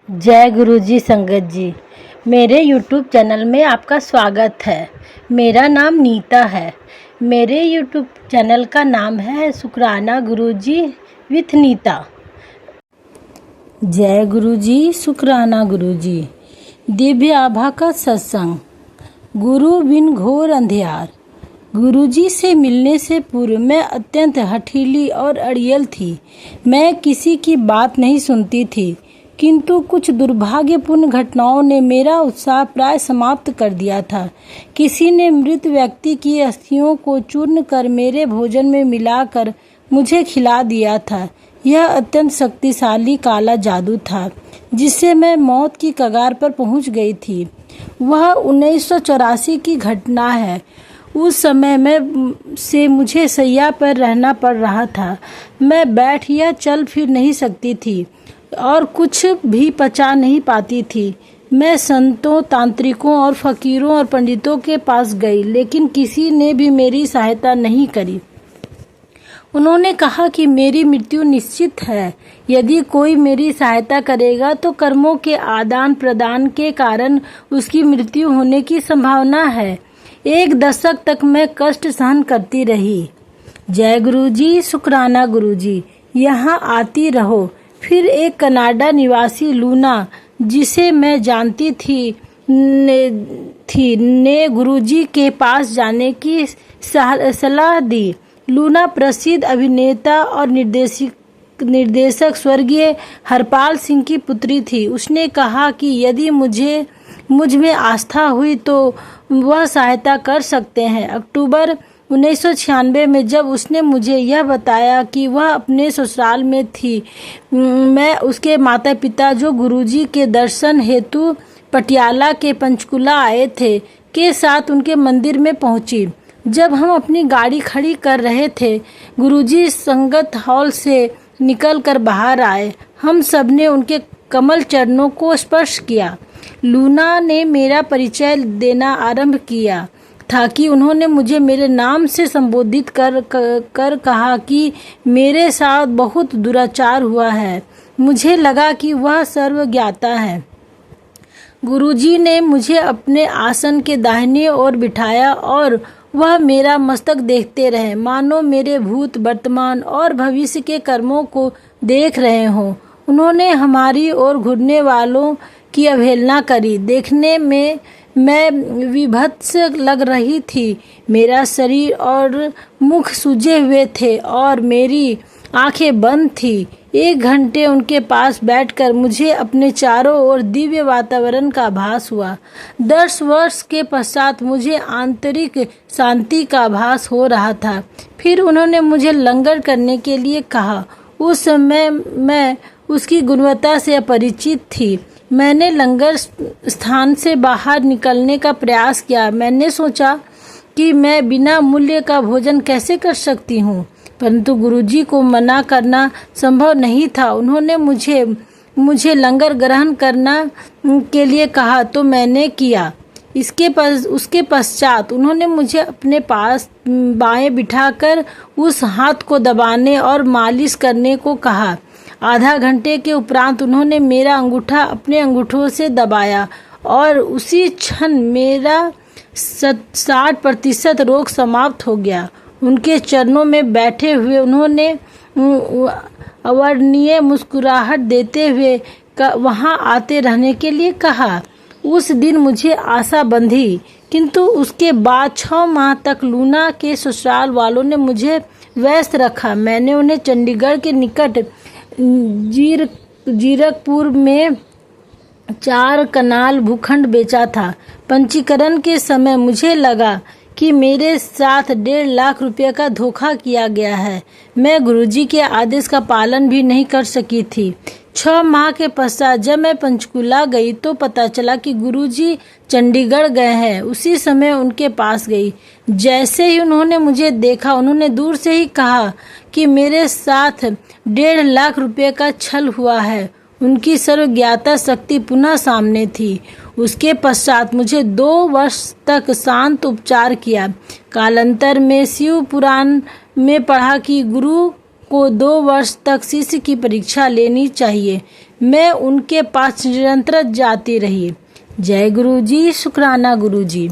जय गुरु जी संगत जी। मेरे YouTube चैनल में आपका स्वागत है। मेरा नाम नीता है। मेरे YouTube चैनल का नाम है शुक्राना गुरु जी विथ नीता। जय गुरु जी, शुक्राना गुरु जी। दिव्य आभा का सत्संग। गुरु बिन घोर अंधियार। गुरुजी से मिलने से पूर्व मैं अत्यंत हठीली और अड़ियल थी। मैं किसी की बात नहीं सुनती थी, किंतु कुछ दुर्भाग्यपूर्ण घटनाओं ने मेरा उत्साह प्राय समाप्त कर दिया था। किसी ने मृत व्यक्ति की अस्थियों को चूर्ण कर मेरे भोजन में मिलाकर मुझे खिला दिया था। यह अत्यंत शक्तिशाली काला जादू था, जिससे मैं मौत की कगार पर पहुंच गई थी। वह 1984 की घटना है। उस समय में से मुझे सैया पर रहना पड़ रहा था। मैं बैठ या चल फिर नहीं सकती थी और कुछ भी पचा नहीं पाती थी। मैं संतों, तांत्रिकों और फकीरों और पंडितों के पास गई, लेकिन किसी ने भी मेरी सहायता नहीं करी। उन्होंने कहा कि मेरी मृत्यु निश्चित है। यदि कोई मेरी सहायता करेगा तो कर्मों के आदान प्रदान के कारण उसकी मृत्यु होने की संभावना है। 1 दशक तक मैं कष्ट सहन करती रही। जय गुरु जी, शुक्राना गुरु जी। यहाँ आती रहो। फिर एक कनाडा निवासी लूना, जिसे मैं जानती थी, ने गुरुजी के पास जाने की सलाह दी। लूना प्रसिद्ध अभिनेता और निर्देशक स्वर्गीय हरपाल सिंह की पुत्री थी। उसने कहा कि यदि मुझ में आस्था हुई तो वह सहायता कर सकते हैं। अक्टूबर 1996 में जब उसने मुझे यह बताया कि वह अपने ससुराल में थी, मैं उसके माता पिता, जो गुरुजी के दर्शन हेतु पटियाला के पंचकुला आए थे, के साथ उनके मंदिर में पहुंची। जब हम अपनी गाड़ी खड़ी कर रहे थे, गुरुजी संगत हॉल से निकलकर बाहर आए। हम सबने उनके कमल चरणों को स्पर्श किया। लूना ने मेरा परिचय देना आरंभ किया था कि उन्होंने मुझे मेरे नाम से संबोधित कर कहा कि मेरे साथ बहुत दुराचार हुआ है। मुझे लगा कि वह सर्वज्ञाता है। गुरुजी ने मुझे अपने आसन के दाहिने ओर बिठाया और वह मेरा मस्तक देखते रहे, मानो मेरे भूत, वर्तमान और भविष्य के कर्मों को देख रहे हों। उन्होंने हमारी ओर घूरने वालों की अवहेलना करी। देखने में मैं विभत्स लग रही थी। मेरा शरीर और मुख सूजे हुए थे और मेरी आंखें बंद थी। 1 घंटे उनके पास बैठकर मुझे अपने चारों ओर दिव्य वातावरण का आभास हुआ। 10 वर्ष के पश्चात मुझे आंतरिक शांति का आभास हो रहा था। फिर उन्होंने मुझे लंगर करने के लिए कहा। उस समय मैं उसकी गुणवत्ता से अपरिचित थी। मैंने लंगर स्थान से बाहर निकलने का प्रयास किया। मैंने सोचा कि मैं बिना मूल्य का भोजन कैसे कर सकती हूँ, परंतु गुरुजी को मना करना संभव नहीं था। उन्होंने मुझे लंगर ग्रहण करना के लिए कहा तो मैंने किया। उसके पश्चात उन्होंने मुझे अपने पास बाएं बिठाकर उस हाथ को दबाने और मालिश करने को कहा। आधा घंटे के उपरांत उन्होंने मेरा अंगूठा अपने अंगूठों से दबाया और उसी क्षण मेरा 60% रोग समाप्त हो गया। उनके चरणों में बैठे हुए उन्होंने अवर्णनीय मुस्कुराहट देते हुए वहां आते रहने के लिए कहा। उस दिन मुझे आशा बंधी, किंतु उसके बाद 6 माह तक लूना के ससुराल वालों ने मुझे व्यस्त रखा। मैंने उन्हें चंडीगढ़ के निकट जीरकपुर में 4 कनाल भूखंड बेचा था। पंजीकरण के समय मुझे लगा कि मेरे साथ 1.5 लाख रुपये का धोखा किया गया है। मैं गुरुजी के आदेश का पालन भी नहीं कर सकी थी। 6 माह के पश्चात जब मैं पंचकुला गई तो पता चला कि गुरुजी चंडीगढ़ गए हैं। उसी समय उनके पास गई। जैसे ही उन्होंने मुझे देखा, उन्होंने दूर से ही कहा कि मेरे साथ 1.5 लाख रुपये का छल हुआ है। उनकी सर्वज्ञाता शक्ति पुनः सामने थी। उसके पश्चात मुझे 2 वर्ष तक शांत उपचार किया। कालांतर में शिव पुराण में पढ़ा कि गुरु को 2 वर्ष तक शिष्य की परीक्षा लेनी चाहिए। मैं उनके पास निरंतर जाती रही। जय गुरु जी, शुक्राना गुरु जी।